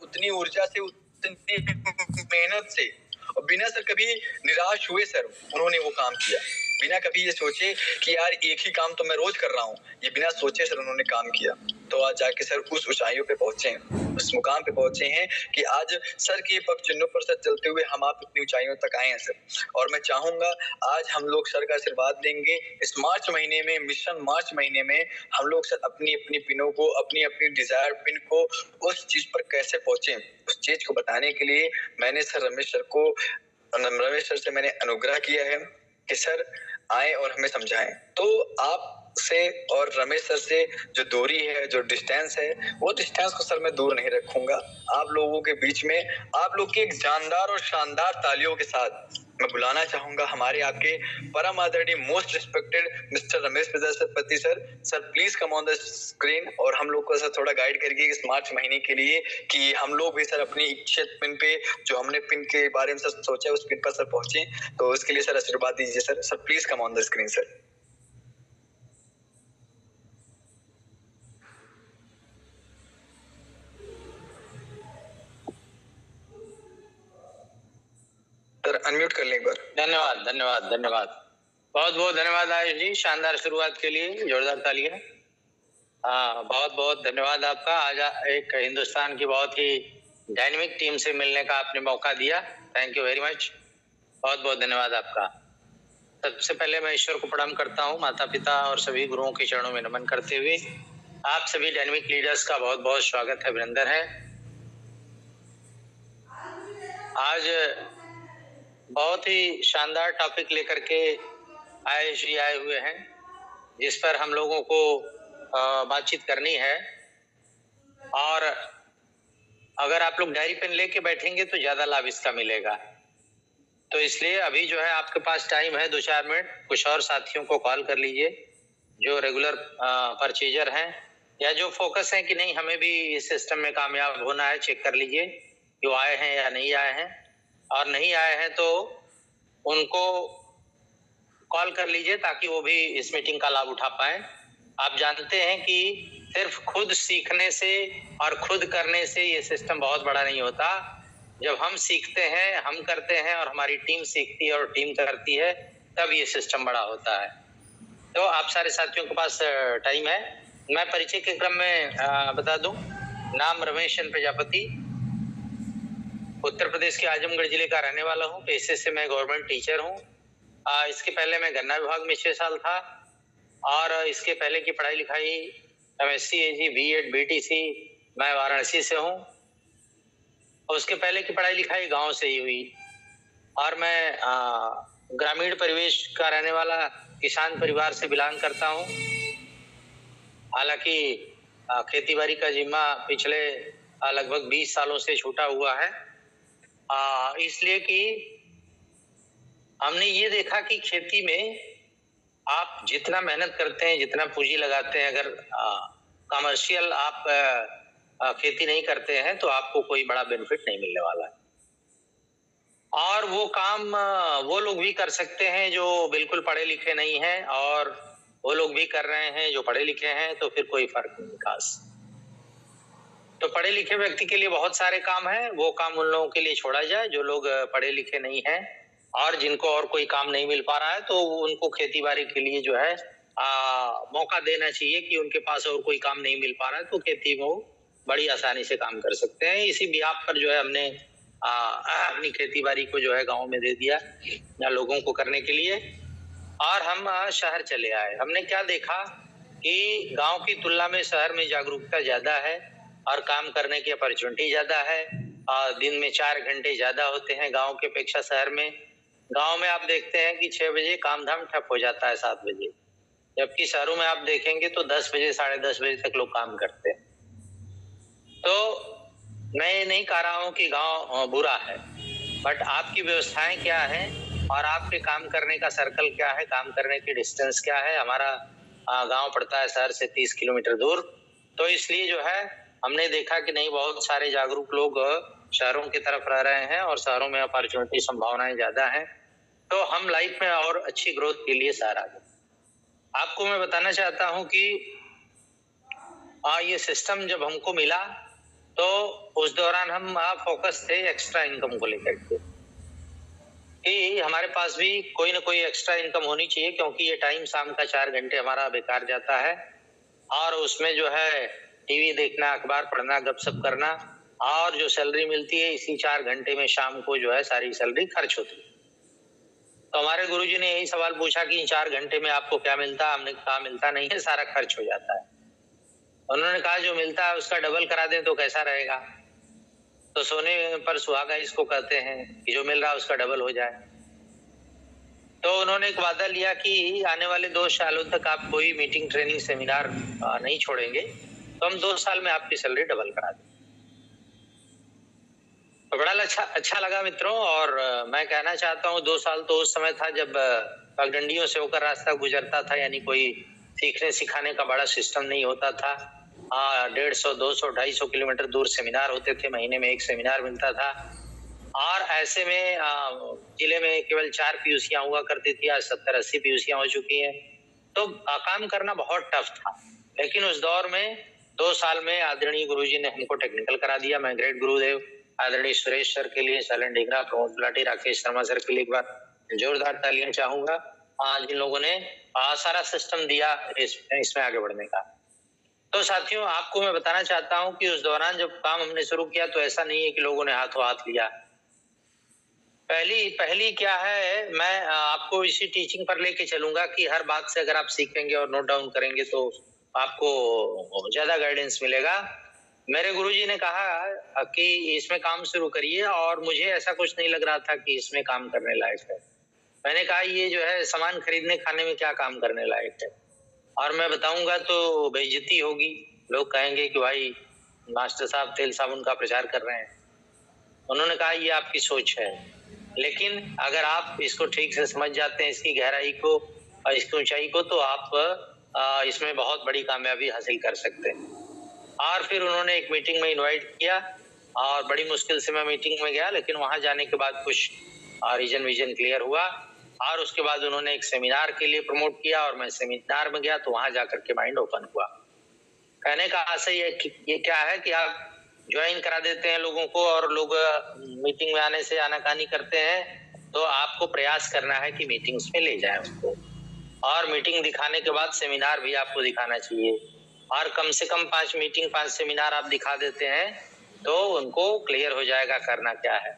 उतनी ऊर्जा से, उतनी मेहनत से और बिना सर कभी निराश हुए सर उन्होंने वो काम किया। बिना कभी ये सोचे कि यार एक ही काम तो मैं रोज कर रहा हूँ, ये बिना सोचे सर उन्होंने काम किया। तो आज जाके सर उस ऊंचाइयों पे पहुंचे हैं, उस मुकाम पे पहुंचे हैं कि आज सर के पग चिन्हों पर सर चलते हुए हम आप इतनी ऊंचाइयों तक आए हैं सर। और मैं चाहूंगा आज हम लोग सर का आशीर्वाद लेंगे। इस मार्च महीने में, मिशन मार्च महीने में हम लोग सर अपनी अपनी पिनों को, अपनी अपनी डिजायर पिन को उस चीज पर कैसे पहुंचे, उस चीज को बताने के लिए मैंने सर रमेश सर से मैंने अनुग्रह किया है कि सर आए और हमें समझाएं। तो आप से और रमेश सर से जो दूरी है, जो डिस्टेंस है, वो डिस्टेंस को सर मैं दूर नहीं रखूंगा। आप लोगों के बीच में आप लोग की एक जानदार और शानदार तालियों के साथ मैं बुलाना चाहूंगा हमारे आपके परम आदरणीय most respected mister Ramesh Prajapati sir. Sir please come on the screen और हम लोग को सर थोड़ा गाइड करिए इस मार्च महीने के लिए कि हम लोग भी सर अपनी इच्छित पिन पे, जो हमने पिन के बारे में सर सोचा उस पिन पर सर पहुंचे। तो उसके लिए सर आशीर्वाद दीजिए sir. Sir please come on the screen sir. Sir unmute कर लें एक बार। धन्यवाद धन्यवाद धन्यवाद, बहुत बहुत धन्यवाद आयुष जी, शानदार शुरुआत के लिए जोरदार तालियां। बहुत बहुत धन्यवाद आपका। आज एक हिंदुस्तान की बहुत ही डायनेमिक टीम से मिलने का आपने मौका दिया, थैंक यू वेरी मच, बहुत बहुत धन्यवाद आपका। सबसे पहले मैं ईश्वर को प्रणाम करता हूँ, माता पिता और सभी गुरुओं के चरणों में नमन करते हुए आप सभी डायनेमिक लीडर्स का बहुत बहुत स्वागत है, अभिनंदन है। आज बहुत ही शानदार टॉपिक लेकर के आयुष जी आए हुए हैं, जिस पर हम लोगों को बातचीत करनी है। और अगर आप लोग डायरी पेन लेके बैठेंगे तो ज्यादा लाभ इसका मिलेगा। तो इसलिए अभी जो है आपके पास टाइम है 2-4 मिनट, कुछ और साथियों को कॉल कर लीजिए जो रेगुलर परचेजर हैं या जो फोकस है कि नहीं हमें भी इस सिस्टम में कामयाब होना है, चेक कर लीजिए जो आए हैं या नहीं आए हैं। और नहीं आए हैं तो उनको कॉल कर लीजिए ताकि वो भी इस मीटिंग का लाभ उठा पाए। आप जानते हैं कि सिर्फ खुद सीखने से और खुद करने से ये सिस्टम बहुत बड़ा नहीं होता। जब हम सीखते हैं, हम करते हैं और हमारी टीम सीखती है और टीम करती है, तब ये सिस्टम बड़ा होता है। तो आप सारे साथियों के पास टाइम है। मैं परिचय के क्रम में बता दूं, नाम रमेश चंद्र प्रजापति, उत्तर प्रदेश के आजमगढ़ जिले का रहने वाला हूँ। पेशे से मैं गवर्नमेंट टीचर हूँ। इसके पहले मैं गन्ना विभाग में 6 साल था और इसके पहले की पढ़ाई लिखाई MSc, AG, B.Ed, BTC मैं वाराणसी से हूँ। उसके पहले की पढ़ाई लिखाई गांव से ही हुई और मैं ग्रामीण परिवेश का रहने वाला किसान परिवार से बिलोंग करता हूँ। हालांकि खेती बाड़ी का जिम्मा पिछले लगभग 20 सालों से छूटा हुआ है, इसलिए कि हमने ये देखा कि खेती में आप जितना मेहनत करते हैं, जितना पूंजी लगाते हैं, अगर कमर्शियल आप खेती नहीं करते हैं तो आपको कोई बड़ा बेनिफिट नहीं मिलने वाला है। और वो काम वो लोग भी कर सकते हैं जो बिल्कुल पढ़े लिखे नहीं हैं, और वो लोग भी कर रहे हैं जो पढ़े लिखे हैं, तो फिर कोई फर्क नहीं खास। तो पढ़े लिखे व्यक्ति के लिए बहुत सारे काम हैं, वो काम उन लोगों के लिए छोड़ा जाए जो लोग पढ़े लिखे नहीं हैं और जिनको और कोई काम नहीं मिल पा रहा है, तो उनको खेती बाड़ी के लिए जो है मौका देना चाहिए कि उनके पास और कोई काम नहीं मिल पा रहा है तो खेती में वो बड़ी आसानी से काम कर सकते हैं। इसी बिहाफ पर जो है हमने अपनी खेती बाड़ी को जो है गाँव में दे दिया या लोगों को करने के लिए, और हम शहर चले आए। हमने क्या देखा कि गाँव की तुलना में शहर में जागरूकता ज्यादा है और काम करने की अपॉर्चुनिटी ज्यादा है। दिन में 4 घंटे ज्यादा होते हैं गांव के अपेक्षा शहर में। गांव में आप देखते हैं कि 6 बजे काम धाम ठप हो जाता है 7 बजे, जबकि शहरों में आप देखेंगे तो 10 बजे 10:30 बजे तक लोग काम करते हैं। तो मैं ये नहीं कह रहा हूँ कि गांव बुरा है, बट आपकी व्यवस्थाएं क्या है और आपके काम करने का सर्कल क्या है, काम करने की डिस्टेंस क्या है। हमारा गांव पड़ता है शहर से 30 किलोमीटर दूर, तो इसलिए जो है हमने देखा कि नहीं बहुत सारे जागरूक लोग शहरों की तरफ रह रहे हैं और शहरों में अपॉर्चुनिटी संभावनाएं ज्यादा हैं, तो हम लाइफ में और अच्छी ग्रोथ के लिए शहर आ गए। आपको मैं बताना चाहता हूं कि ये सिस्टम जब हमको मिला तो उस दौरान हम फोकस थे एक्स्ट्रा इनकम को लेकर के कि हमारे पास भी कोई ना कोई एक्स्ट्रा इनकम होनी चाहिए, क्योंकि ये टाइम शाम का 4 घंटे हमारा बेकार जाता है और उसमें जो है टीवी देखना, अखबार पढ़ना, गपशप करना, और जो सैलरी मिलती है इसी 4 घंटे में शाम को जो है सारी सैलरी खर्च होती है। तो हमारे गुरुजी ने यही सवाल पूछा कि इन 4 घंटे में आपको क्या मिलता है? हमने कहा मिलता नहीं है, सारा खर्च हो जाता है। उन्होंने कहा जो मिलता है उसका डबल करा दें तो कैसा रहेगा? तो सोने पर सुहागा इसको कहते हैं कि जो मिल रहा है उसका डबल हो जाए। तो उन्होंने एक वादा लिया कि आने वाले 2 सालों तक आप कोई मीटिंग, ट्रेनिंग, सेमिनार नहीं छोड़ेंगे, तो हम 2 साल में आपकी सैलरी डबल करा देंगे। तो बड़ा अच्छा लगा मित्रों, और मैं कहना चाहता हूँ 2 साल तो उस समय था जब पगडंडियों से होकर रास्ता गुजरता था, यानी कोई सीखने सिखाने का बड़ा सिस्टम नहीं होता था। 150, 200, 250 किलोमीटर दूर सेमिनार होते थे, महीने में 1 सेमिनार मिलता था, और ऐसे में जिले में केवल 4 पीयूसियां हुआ करती थी, आज 70-80 पीयूसियां हो चुकी हैं। तो काम करना बहुत टफ था, लेकिन उस दौर में 2 साल में आदरणीय गुरुजी ने हमको टेक्निकल करा दिया। मैं ग्रेट गुरुदेव आदरणीय सुरेश सर के लिए, शैलेंद्र ढींगरा, प्रमोद गुलाटी, राकेश शर्मा सर के लिए एक बार जोरदार तालियां चाहूंगा, जिन लोगों ने सारा सिस्टम दिया इसमें आगे बढ़ने का। तो साथियों, आपको मैं बताना चाहता हूं कि उस दौरान जब काम हमने शुरू किया तो ऐसा नहीं है कि लोगों ने हाथों हाथ लिया। पहली क्या है, मैं आपको इसी टीचिंग पर लेके चलूंगा कि हर बात से अगर आप सीखेंगे और नोट डाउन करेंगे तो आपको ज्यादा गाइडेंस मिलेगा। मेरे गुरुजी ने कहा कि इसमें काम शुरू करिए, और मुझे ऐसा कुछ नहीं लग रहा था कि इसमें काम करने लायक है। मैंने कहा ये जो है सामान खरीदने खाने में क्या काम करने लायक है, और मैं बताऊंगा तो बेइज्जती होगी, लोग कहेंगे कि भाई मास्टर साहब तेल साबुन का प्रचार कर रहे हैं। उन्होंने कहा ये आपकी सोच है, लेकिन अगर आप इसको ठीक से समझ जाते हैं, इसकी गहराई को और इसकी ऊंचाई को, तो आप इसमें बहुत बड़ी कामयाबी हासिल कर सकते हैं। और फिर उन्होंने एक मीटिंग में इनवाइट किया, और बड़ी मुश्किल से मैं मीटिंग में गया, लेकिन वहां जाने के बाद कुछ रीजन विजन क्लियर हुआ, और उसके बाद उन्होंने एक सेमिनार के लिए प्रमोट किया, और मैं सेमिनार में गया तो वहां जाकर के माइंड ओपन हुआ। कहने का आशय ये क्या है कि आप ज्वाइन करा देते हैं लोगों को, और लोग मीटिंग में आने से आनाकानी करते हैं, तो आपको प्रयास करना है कि मीटिंग्स में ले जाएं उनको, और मीटिंग दिखाने के बाद सेमिनार भी आपको दिखाना चाहिए, और कम से कम 5 मीटिंग, 5 सेमिनार आप दिखा देते हैं तो उनको क्लियर हो जाएगा करना क्या है।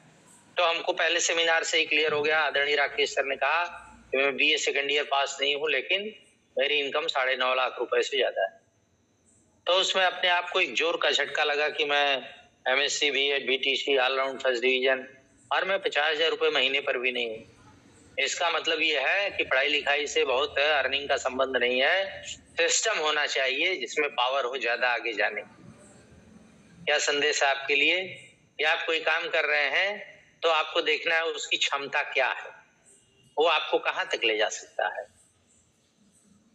तो हमको पहले सेमिनार से ही क्लियर हो गया। आदरणीय राकेश सर ने कहा कि मैं BA सेकेंड ईयर पास नहीं हूँ, लेकिन मेरी इनकम 9.5 लाख रुपए से ज्यादा है। तो उसमें अपने आप को एक जोर का झटका लगा कि मैं MSc, B.Ed, BTC, all round first division, और मैं 50,000 रुपए महीने पर भी नहीं हूँ। इसका मतलब ये है कि पढ़ाई लिखाई से बहुत अर्निंग का संबंध नहीं है, सिस्टम होना चाहिए जिसमें पावर हो ज्यादा आगे जाने। क्या संदेश है आपके लिए कि आप कोई काम कर रहे हैं तो आपको देखना है उसकी क्षमता क्या है, वो आपको कहां तक ले जा सकता है।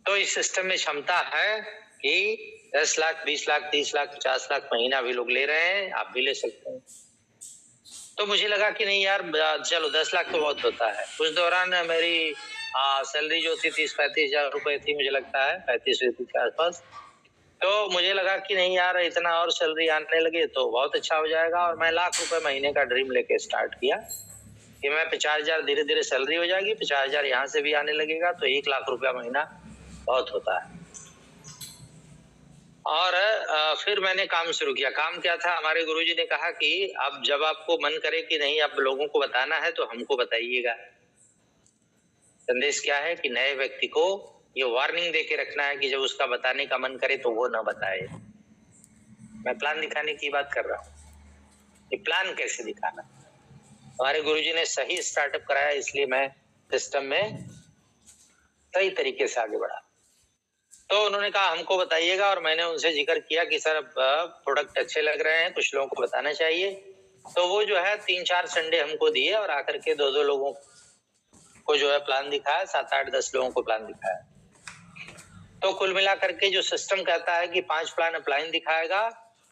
तो इस सिस्टम में क्षमता है कि 10 लाख, 20 लाख, 30 लाख, 50 लाख महीना भी लोग ले रहे हैं, आप भी ले सकते हैं। तो मुझे लगा कि नहीं यार, चलो 10 लाख तो बहुत होता है। उस दौरान मेरी सैलरी जो थी 30-35 हजार रुपए थी, मुझे लगता है 35 के आसपास। तो मुझे लगा कि नहीं यार, इतना और सैलरी आने लगे तो बहुत अच्छा हो जाएगा, और मैं लाख रुपए महीने का ड्रीम लेके स्टार्ट किया कि मैं 50,000, धीरे धीरे सैलरी हो जाएगी, 50,000 यहाँ से भी आने लगेगा, तो 1 लाख रुपया महीना बहुत होता है। और फिर मैंने काम शुरू किया। काम क्या था, हमारे गुरुजी ने कहा कि अब जब आपको मन करे कि नहीं अब लोगों को बताना है तो हमको बताइएगा। संदेश क्या है कि नए व्यक्ति को ये वार्निंग देके रखना है कि जब उसका बताने का मन करे तो वो ना बताए। मैं प्लान दिखाने की बात कर रहा हूँ कि प्लान कैसे दिखाना। हमारे गुरुजी ने सही स्टार्टअप कराया, इसलिए मैं सिस्टम में सही तरीके से आगे बढ़ा। तो उन्होंने कहा हमको बताइएगा, और मैंने उनसे जिक्र किया कि सर प्रोडक्ट अच्छे लग रहे हैं, कुछ लोगों को बताना चाहिए। तो वो जो है 3-4 संडे हमको दिए, और आकर के 2-2 लोगों को जो है प्लान दिखाया, 7-8-10 लोगों को प्लान दिखाया। तो कुल मिलाकर के जो सिस्टम कहता है कि 5 प्लान अपलाइन दिखाएगा,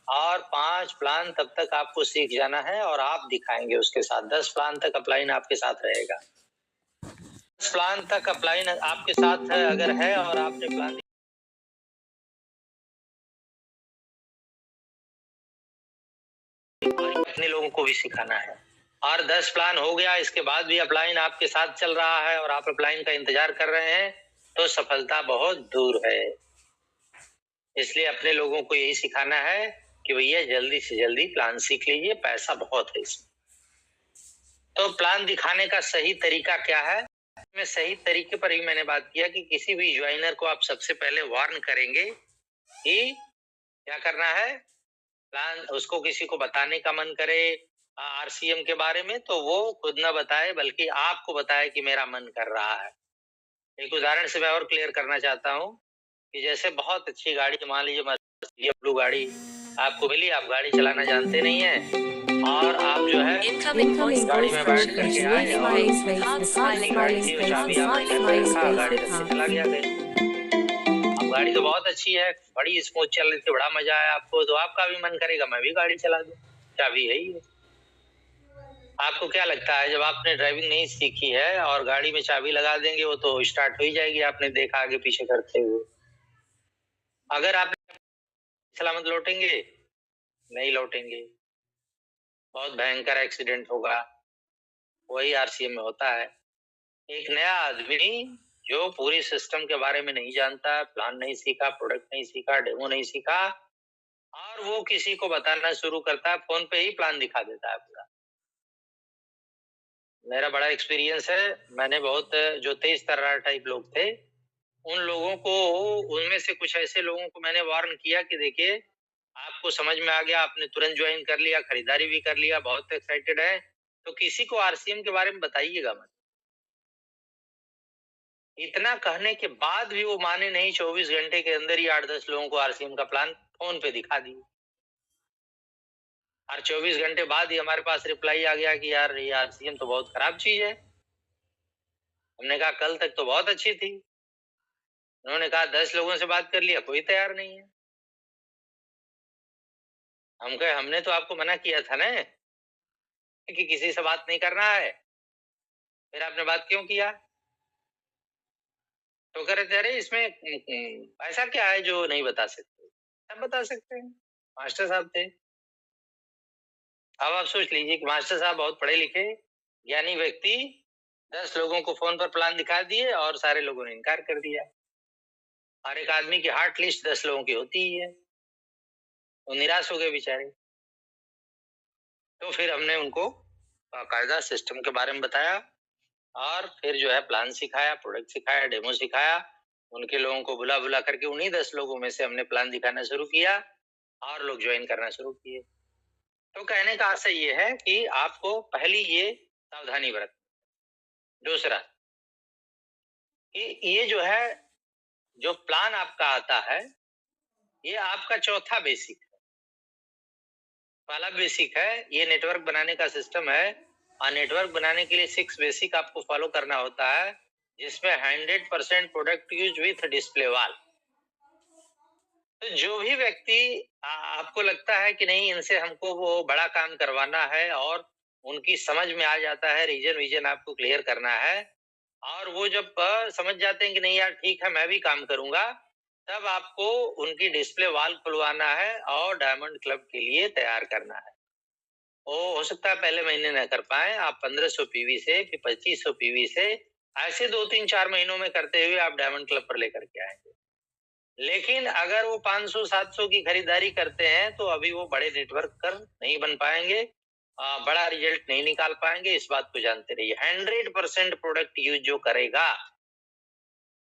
और 5 प्लान तब तक आपको सीख जाना है, और आप दिखाएंगे उसके साथ। 10 प्लान तक अपलाइन आपके साथ रहेगा। 10 प्लान तक अपलाइन आपके साथ है अगर है, और आपने प्लान और अपने लोगों को भी सिखाना है। और 10 प्लान हो गया, इसके बाद भी अपलाइन आपके साथ चल रहा है और आप अपलाइन का इंतजार कर रहे हैं, तो सफलता बहुत दूर है। इसलिए अपने लोगों को यही सिखाना है कि भैया जल्दी से जल्दी प्लान सीख लीजिए, पैसा बहुत है इसमें। तो प्लान दिखाने का सही तरीका क्या है? मैं सही तरीके पर ही मैंने बात किया कि किसी भी ज्वाइनर को आप सबसे पहले वार्न करेंगे कि क्या करना है, प्लान उसको किसी को बताने का मन करे आरसीएम के बारे में, तो वो खुद ना बताए बल्कि आपको बताए कि मेरा मन कर रहा है। एक उदाहरण से मैं और क्लियर करना चाहता हूँ कि जैसे बहुत अच्छी गाड़ी, मान लीजिए मर्सिडीज ब्लू गाड़ी आपको मिली, आप गाड़ी चलाना जानते नहीं है और आप जो है Incoming voice गाड़ी में बैठ version. करके Smiley आए और face face. अपनी Smiley गाड़ी face थी, face. चाबी आपने घर पे Smiley रखा, face गाड़ी face. रख के चला गया कहीं। अब गाड़ी तो बहुत अच्छी है, बड़ी स्मूथ चल रही थी, बड़ा मजा आया आपको, तो आपका भी मन करेगा मैं भी गाड़ी चला दूं, चाबी है ही है। आपको क्या लगता है जब आपने ड्राइविंग नहीं सीखी है और गाड़ी में चाबी लगा देंगे, वो तो स्टार्ट हो ही जाएगी, आपने देखा आगे पीछे करते हुए। अगर आप सलामत लौटेंगे, नहीं लौटेंगे, बहुत भयंकर एक्सीडेंट होगा। वही आरसीएम में होता है। एक नया आदमी जो पूरी सिस्टम के बारे में नहीं जानता, प्लान नहीं सीखा, प्रोडक्ट नहीं सीखा, डेमो नहीं सीखा, और वो किसी को बताना शुरू करता है, फोन पे ही प्लान दिखा देता है पूरा। मेरा बड़ा एक्सपीरियंस है, मैंने बहुत जो तेज तर्रार टाइप लोग थे, उन लोगों को, उनमें से कुछ ऐसे लोगों को मैंने वार्न किया कि देखिए आपको समझ में आ गया, आपने तुरंत ज्वाइन कर लिया, खरीदारी भी कर लिया, बहुत एक्साइटेड है, तो किसी को आरसीएम के बारे में बताइएगा मत। इतना कहने के बाद भी वो माने नहीं, 24 घंटे के अंदर ही 8-10 लोगों को आरसीएम का प्लान फोन पे दिखा दी और 24 घंटे बाद ही हमारे पास रिप्लाई आ गया कि यार ये आरसीएम तो बहुत खराब चीज है। हमने कहा कल तक तो बहुत अच्छी थी। उन्होंने कहा 10 लोगों से बात कर लिया, कोई तैयार नहीं है। हम कहे हमने तो आपको मना किया था ना कि किसी से बात नहीं करना है, फिर आपने बात क्यों किया? तो कह रहे थे अरे इसमें ऐसा क्या है जो नहीं बता सकते? सब बता सकते हैं, मास्टर साहब थे। अब आप सोच लीजिए कि मास्टर साहब बहुत पढ़े लिखे ज्ञानी व्यक्ति 10 लोगों को फोन पर प्लान दिखा दिए और सारे लोगों ने इनकार कर दिया। हर एक आदमी की हार्ट लिस्ट 10 लोगों की होती ही है। वो निराश हो गए बेचारे। तो फिर हमने उनको बाकायदा सिस्टम के बारे में बताया और फिर जो है प्लान सिखाया, प्रोडक्ट सिखाया, डेमो सिखाया। उनके लोगों को बुला बुला करके उन्हीं 10 लोगों में से हमने प्लान दिखाना शुरू किया और लोग ज्वाइन करना शुरू किए। तो कहने का आशय ये है कि आपको पहली ये सावधानी बरत। दूसरा कि ये जो है, जो प्लान आपका आता है, ये आपका चौथा बेसिक है। पहला बेसिक है ये नेटवर्क बनाने का सिस्टम है और नेटवर्क बनाने के लिए 6 बेसिक आपको फॉलो करना होता है, जिसमें 100% प्रोडक्ट यूज विथ डिस्प्ले वाल। तो जो भी व्यक्ति आपको लगता है कि नहीं इनसे हमको वो बड़ा काम करवाना है और उनकी समझ में आ जाता है, रीजन विजन आपको क्लियर करना है, और वो जब समझ जाते हैं कि नहीं यार ठीक है मैं भी काम करूंगा, तब आपको उनकी डिस्प्ले वाल खुलवाना है और डायमंड क्लब के लिए तैयार करना है। हो सकता है पहले महीने न कर पाए, आप 1500 पीवी से फिर 2500 पीवी से ऐसे 2-3-4 महीनों में करते हुए आप डायमंड क्लब पर लेकर के आएंगे। लेकिन अगर वो 500-700 की खरीदारी करते हैं तो अभी वो बड़े नेटवर्क कर नहीं बन पाएंगे, बड़ा रिजल्ट नहीं निकाल पाएंगे। इस बात को जानते रहिए। 100% प्रोडक्ट यूज जो करेगा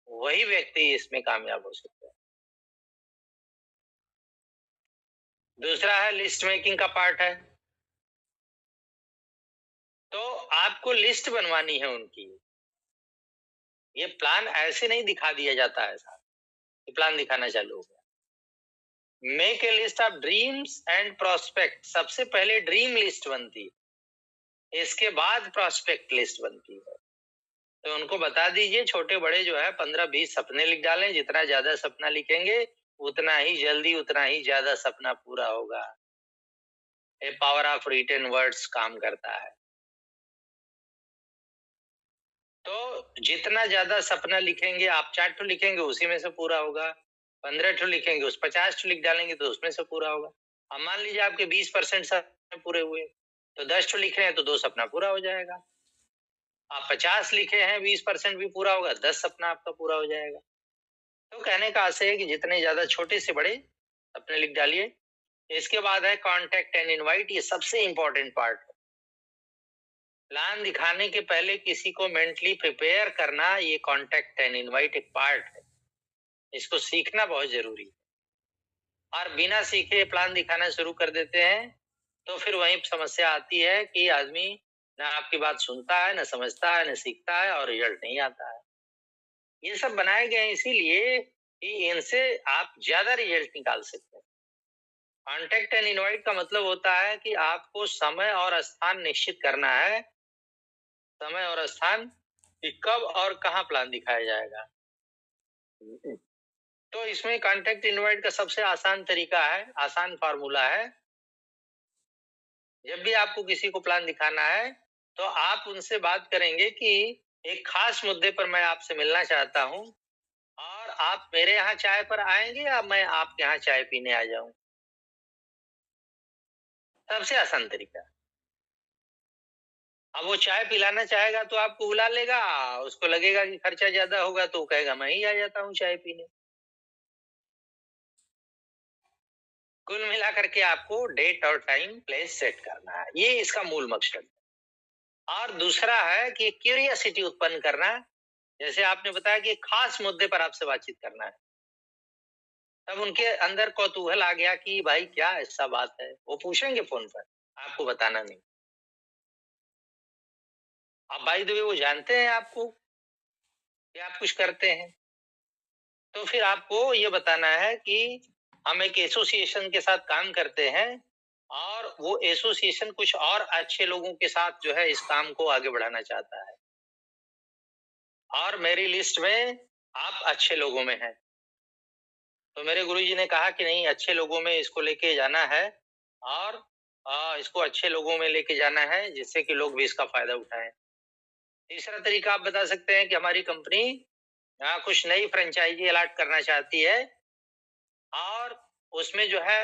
वही व्यक्ति इसमें कामयाब हो सकता है। दूसरा है लिस्ट मेकिंग का पार्ट है। तो आपको लिस्ट बनवानी है उनकी। ये प्लान ऐसे नहीं दिखा दिया जाता है साहब, ये प्लान दिखाना चालू हो गया। Make a list of dreams and prospect. सबसे पहले ड्रीम लिस्ट बनती है, इसके बाद प्रोस्पेक्ट लिस्ट बनती है। तो उनको बता दीजिए छोटे बड़े जो है 15-20 सपने लिख डालें। जितना ज्यादा सपना लिखेंगे उतना ही जल्दी, उतना ही ज्यादा सपना पूरा होगा। ये पावर ऑफ रिटन वर्ड्स काम करता है। तो जितना ज्यादा सपना लिखेंगे आप, 4 ठो लिखेंगे उसी में से पूरा होगा, 15 ठो लिखेंगे उस 50 ठो लिख डालेंगे तो उसमें से पूरा होगा। अब मान लीजिए आपके 20% पूरे हुए, तो 10 ठो लिखे हैं तो 2 सपना पूरा हो जाएगा। आप 50 लिखे हैं, 20% भी पूरा होगा, 10 सपना आपका पूरा हो जाएगा। तो कहने का आशय है कि जितने ज्यादा छोटे से बड़े सपने लिख डालिए। इसके बाद है कॉन्टेक्ट एंड इनवाइट, ये सबसे इंपॉर्टेंट पार्ट है। प्लान दिखाने के पहले किसी को मेंटली प्रिपेयर करना, ये कॉन्टेक्ट एंड इनवाइट एक पार्ट है। इसको सीखना बहुत जरूरी है। और बिना सीखे प्लान दिखाना शुरू कर देते हैं तो फिर वही समस्या आती है कि आदमी ना आपकी बात सुनता है, ना समझता है, ना सीखता है और रिजल्ट नहीं आता है। ये सब बनाए गए हैं इसीलिए कि इनसे आप ज्यादा रिजल्ट निकाल सकते हैं। कॉन्टेक्ट एंड इनवाइट का मतलब होता है कि आपको समय और स्थान निश्चित करना है, समय और स्थान कि कब और कहाँ प्लान दिखाया जाएगा। तो इसमें कॉन्टेक्ट इनवाइट का सबसे आसान तरीका है, आसान फार्मूला है। जब भी आपको किसी को प्लान दिखाना है तो आप उनसे बात करेंगे कि एक खास मुद्दे पर मैं आपसे मिलना चाहता हूं और आप मेरे यहाँ चाय पर आएंगे या मैं आपके यहाँ चाय पीने आ जाऊं। सबसे आसान तरीका। अब वो चाय पिलाना चाहेगा तो आपको बुला लेगा, उसको लगेगा कि खर्चा ज्यादा होगा तो वो कहेगा मैं ही आ जाता हूँ चाय पीने। कुल मिला करके आपको डेट और टाइम प्लेस सेट करना है, ये इसका मूल मकसद है। और दूसरा है कि क्यूरियोसिटी उत्पन्न करना। जैसे आपने बताया कि एक खास मुद्दे पर आपसे बातचीत करना है, तब उनके अंदर कौतूहल आ गया कि भाई क्या ऐसा बात है, वो पूछेंगे फोन पर, आपको बताना नहीं। अब भाई द वे वो जानते हैं आपको कि आप कुछ करते हैं, तो फिर आपको ये बताना है कि हम एक एसोसिएशन के साथ काम करते हैं और वो एसोसिएशन कुछ और अच्छे लोगों के साथ जो है इस काम को आगे बढ़ाना चाहता है और मेरी लिस्ट में आप अच्छे लोगों में हैं। तो मेरे गुरुजी ने कहा कि नहीं, अच्छे लोगों में इसको लेके जाना है और इसको अच्छे लोगों में लेके जाना है जिससे कि लोग भी इसका फायदा उठाएं। तीसरा तरीका आप बता सकते हैं कि हमारी कंपनी कुछ नई फ्रेंचाइजी अलॉट करना चाहती है और उसमें जो है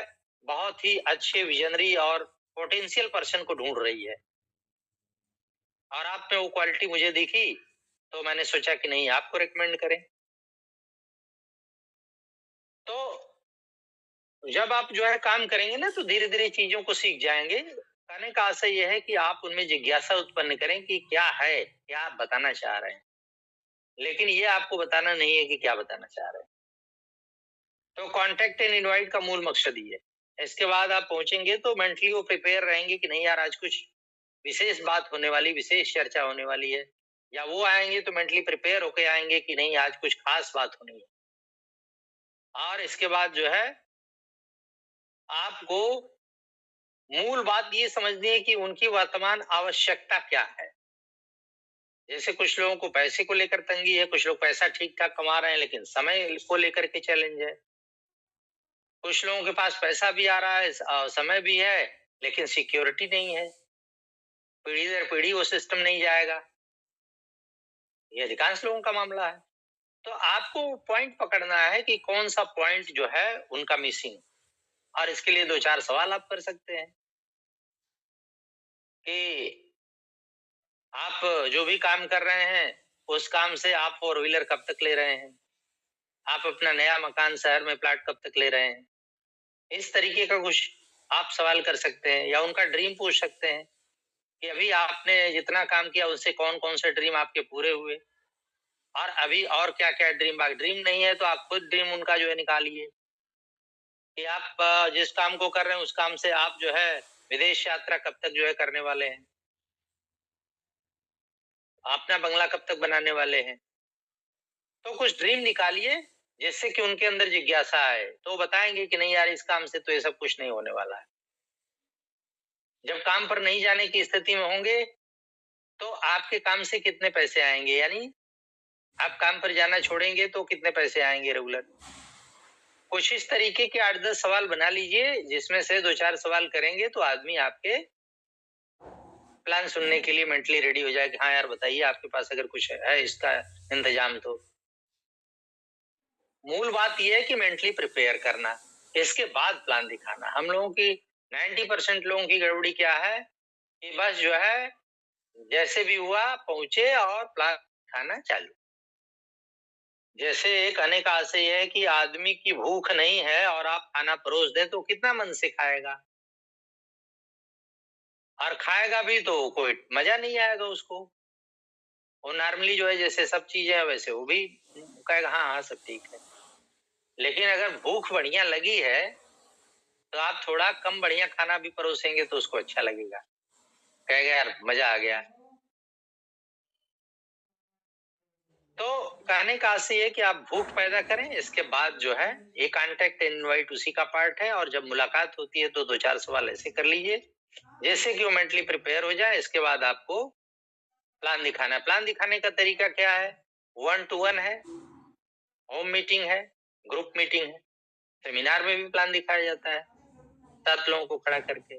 बहुत ही अच्छे विजनरी और पोटेंशियल पर्सन को ढूंढ रही है और आप में वो क्वालिटी मुझे दिखी तो मैंने सोचा कि नहीं, आपको रिकमेंड करें। तो जब आप जो है काम करेंगे ना तो धीरे धीरे चीजों को सीख जाएंगे। कहने का आशय यह है कि आप उनमें जिज्ञासा उत्पन्न करें कि क्या है, क्या आप बताना चाह रहे हैं, लेकिन ये आपको बताना नहीं है कि क्या बताना चाह रहे हैं। तो कॉन्टेक्ट एंड इनवाइट का मूल मकसद ही है। इसके बाद आप पहुंचेंगे तो मेंटली वो प्रिपेयर रहेंगे कि नहीं यार, आज कुछ विशेष बात होने वाली, विशेष चर्चा होने वाली है, या वो आएंगे तो मेंटली प्रिपेयर होके आएंगे कि नहीं आज कुछ खास बात होनी है। और इसके बाद जो है आपको मूल बात ये समझनी है कि उनकी वर्तमान आवश्यकता क्या है। जैसे कुछ लोगों को पैसे को लेकर तंगी है, कुछ लोग पैसा ठीक ठाक कमा रहे हैं लेकिन समय को लेकर के चैलेंज है। कुछ लोगों के पास पैसा भी आ रहा है, समय भी है, लेकिन सिक्योरिटी नहीं है, पीढ़ी दर पीढ़ी वो सिस्टम नहीं जाएगा। ये अधिकांश लोगों का मामला है। तो आपको पॉइंट पकड़ना है कि कौन सा पॉइंट जो है उनका मिसिंग, और इसके लिए 2-4 सवाल आप कर सकते हैं कि आप जो भी काम कर रहे हैं उस काम से आप 4 व्हीलर कब तक ले रहे हैं, आप अपना नया मकान शहर में प्लाट कब तक ले रहे हैं। इस तरीके का कुछ आप सवाल कर सकते हैं या उनका ड्रीम पूछ सकते हैं कि अभी आपने जितना काम किया उससे कौन कौन से ड्रीम आपके पूरे हुए और अभी और क्या क्या ड्रीम नहीं है तो आप खुद ड्रीम उनका जो है निकालिए कि आप जिस काम को कर रहे हैं उस काम से आप जो है विदेश यात्रा कब तक जो है करने वाले हैं, अपना बंगला कब तक बनाने वाले हैं। तो कुछ ड्रीम निकालिए जिससे कि उनके अंदर जिज्ञासा आए, तो बताएंगे कि नहीं यार, इस काम से तो ये सब कुछ नहीं होने वाला है। जब काम पर नहीं जाने की स्थिति में होंगे तो आपके काम से कितने पैसे आएंगे, यानी आप काम पर जाना छोड़ेंगे तो कितने पैसे आएंगे रेगुलर। कुछ इस तरीके के 8-10 सवाल बना लीजिए जिसमें से 2-4 सवाल करेंगे तो आदमी आपके प्लान सुनने के लिए मेंटली रेडी हो जाए कि हाँ यार बताइए आपके पास अगर कुछ है इसका इंतजाम। तो मूल बात यह है कि मेंटली प्रिपेयर करना, इसके बाद प्लान दिखाना। हम लोगों की 90% लोगों की गड़बड़ी क्या है कि बस जो है जैसे भी हुआ पहुंचे और प्लान खाना चालू। जैसे कहने का आशय है कि आदमी की भूख नहीं है और आप खाना परोस दें तो कितना मन से खाएगा, और खाएगा भी तो कोई मजा नहीं आएगा उसको। वो नॉर्मली जो है जैसे सब चीजें हैं वैसे वो भी कहेगा हाँ हाँ सब ठीक है। लेकिन अगर भूख बढ़िया लगी है तो आप थोड़ा कम बढ़िया खाना भी परोसेंगे तो उसको अच्छा लगेगा, कहेगा यार मजा आ गया। तो कहने का आशय है कि आप भूख पैदा करें, इसके बाद जो है ये कॉन्टेक्ट इनवाइट उसी का पार्ट है, और जब मुलाकात होती है तो 2-4 सवाल ऐसे कर लीजिए जैसे कि वो मेंटली प्रिपेयर हो जाए। इसके बाद आपको प्लान दिखाना है। प्लान दिखाने का तरीका क्या है? 1 to 1 है, होम मीटिंग है, ग्रुप मीटिंग है। सेमिनार में भी प्लान दिखाया जाता है 7 लोगों को खड़ा करके।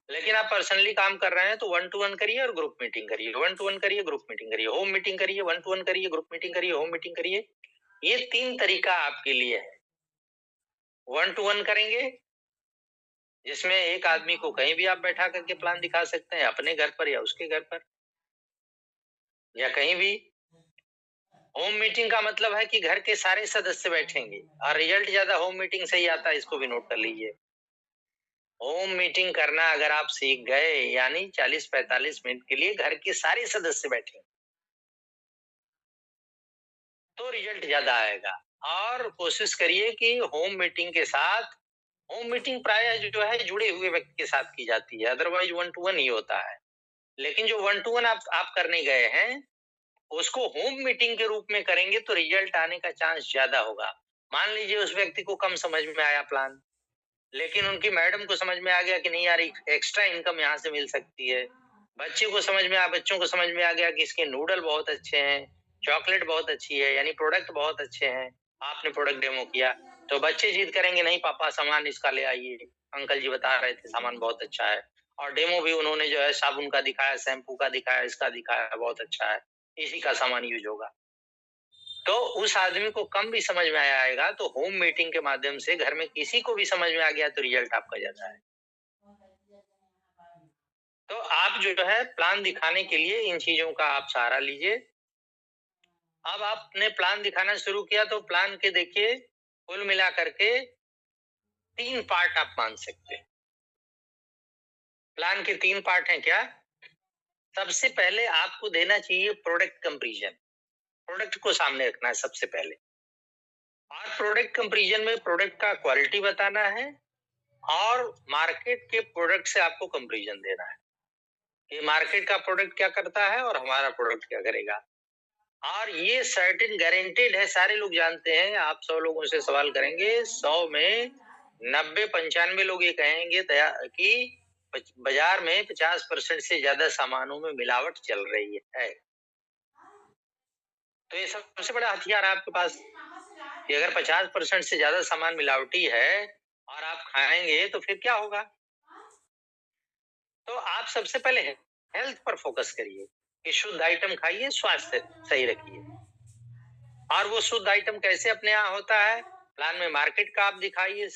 लेकिन आप पर्सनली काम कर रहे हैं तो 1 to 1 करिए और ग्रुप मीटिंग करिए, 1 to 1 करिए, ग्रुप मीटिंग करिए, होम मीटिंग करिए, 1 to 1 करिए, ग्रुप मीटिंग करिए, होम मीटिंग करिए। ये 3 तरीका आपके लिए है। 1 to 1 करेंगे जिसमें एक आदमी को कहीं भी आप बैठा करके प्लान दिखा सकते हैं, अपने घर पर या उसके घर पर या कहीं भी। होम मीटिंग का मतलब है कि घर के सारे सदस्य बैठेंगे और रिजल्ट ज्यादा होम मीटिंग से ही आता है, इसको भी नोट कर लीजिए। होम मीटिंग करना अगर आप सीख गए यानी 40-45 मिनट के लिए घर के सारे सदस्य बैठेंगे तो रिजल्ट ज्यादा आएगा। और कोशिश करिए कि होम मीटिंग के साथ, होम मीटिंग प्रायः जो है जुड़े हुए व्यक्ति के साथ की जाती है, अदरवाइज 1 to 1 ही होता है। लेकिन जो 1 to 1 आप करने गए हैं उसको होम मीटिंग के रूप में करेंगे तो रिजल्ट आने का चांस ज्यादा होगा। मान लीजिए उस व्यक्ति को कम समझ में आया प्लान, लेकिन उनकी मैडम को समझ में आ गया कि नहीं यार एक्स्ट्रा इनकम यहाँ से मिल सकती है। बच्चों को समझ में आ गया कि इसके नूडल बहुत अच्छे हैं, चॉकलेट बहुत अच्छी है, यानी प्रोडक्ट बहुत अच्छे हैं। आपने प्रोडक्ट डेमो किया तो बच्चे जिद करेंगे नहीं पापा सामान इसका ले आइए, अंकल जी बता रहे थे सामान बहुत अच्छा है। और डेमो भी उन्होंने जो है साबुन का दिखाया, शैम्पू का दिखाया, इसका दिखाया, बहुत अच्छा है, इसी का सामान यूज होगा। तो उस आदमी को कम भी समझ में आएगा तो होम मीटिंग के माध्यम से घर में किसी को भी समझ में आ गया तो रिजल्ट आपका ज्यादा है। तो आप जो है प्लान दिखाने के लिए इन चीजों का आप सहारा लीजिए। अब आपने प्लान दिखाना शुरू किया तो प्लान के देखिए कुल मिला करके 3 पार्ट आप मान सकते हैं। प्लान के 3 पार्ट हैं क्या? सबसे पहले आपको देना चाहिए प्रोडक्ट कंपैरिजन। प्रोडक्ट को सामने रखना है सबसे पहले, और प्रोडक्ट कंपैरिजन में प्रोडक्ट का क्वालिटी बताना है और मार्केट के प्रोडक्ट से आपको कंपैरिजन देना है कि मार्केट का प्रोडक्ट क्या करता है और हमारा प्रोडक्ट क्या करेगा। और ये सर्टेन गारंटेड है, सारे लोग जानते हैं। आप 100 लोगों से सवाल करेंगे, 100 में 90-95 लोग ये कहेंगे कि बाजार में 50% से ज्यादा सामानों में मिलावट चल रही है। तो ये सबसे बड़ा हथियार है आपके पास कि अगर 50% से ज्यादा सामान मिलावटी है और आप खाएंगे तो फिर क्या होगा। तो आप सबसे पहले हेल्थ पर फोकस करिए कि शुद्ध आइटम खाइए, स्वास्थ्य सही रखिए। और वो शुद्ध आइटम कैसे अपने यहाँ होता है? प्लान में मार्केट का आप दिखाइए,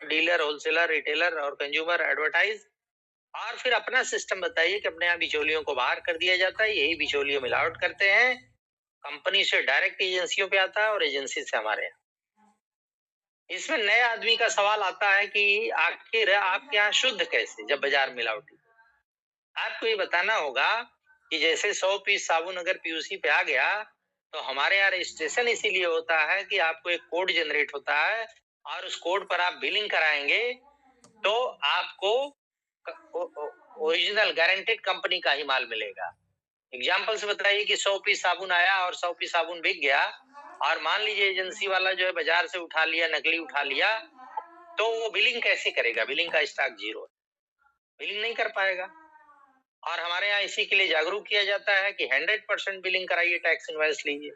डीलर, होलसेलर, रिटेलर और कंज्यूमर एडवर्टाइज। और फिर अपना सिस्टम बताइए कि अपने यहाँ बिचौलियों को बाहर कर दिया जाता है, यही बिचौलियों मिलावट करते हैं, कंपनी से डायरेक्ट एजेंसियों पे आता है और एजेंसी से हमारे यहाँ। इसमें नए आदमी का सवाल आता है कि आखिर आपके यहाँ शुद्ध कैसे जब बाजार मिलावटी। आपको ये बताना होगा कि जैसे 100 पीस साबुन अगर पीयूसी पे आ गया तो हमारे यहाँ रजिस्ट्रेशन इसीलिए होता है कि आपको एक कोड जनरेट होता है और उस कोड पर आप बिलिंग कराएंगे तो आपको ओरिजिनल गारंटेड कंपनी का ही माल मिलेगा। एग्जाम्पल से बताइए कि 100 पीस साबुन आया और 100 पीस साबुन बिक गया, और मान लीजिए एजेंसी वाला जो है बाजार से उठा लिया, नकली उठा लिया, तो वो बिलिंग कैसे करेगा? बिलिंग का स्टॉक जीरो है, बिलिंग नहीं कर पाएगा। और हमारे यहाँ इसी के लिए जागरूक किया जाता है कि 100% बिलिंग कराइए, टैक्स इनवॉइस लीजिए।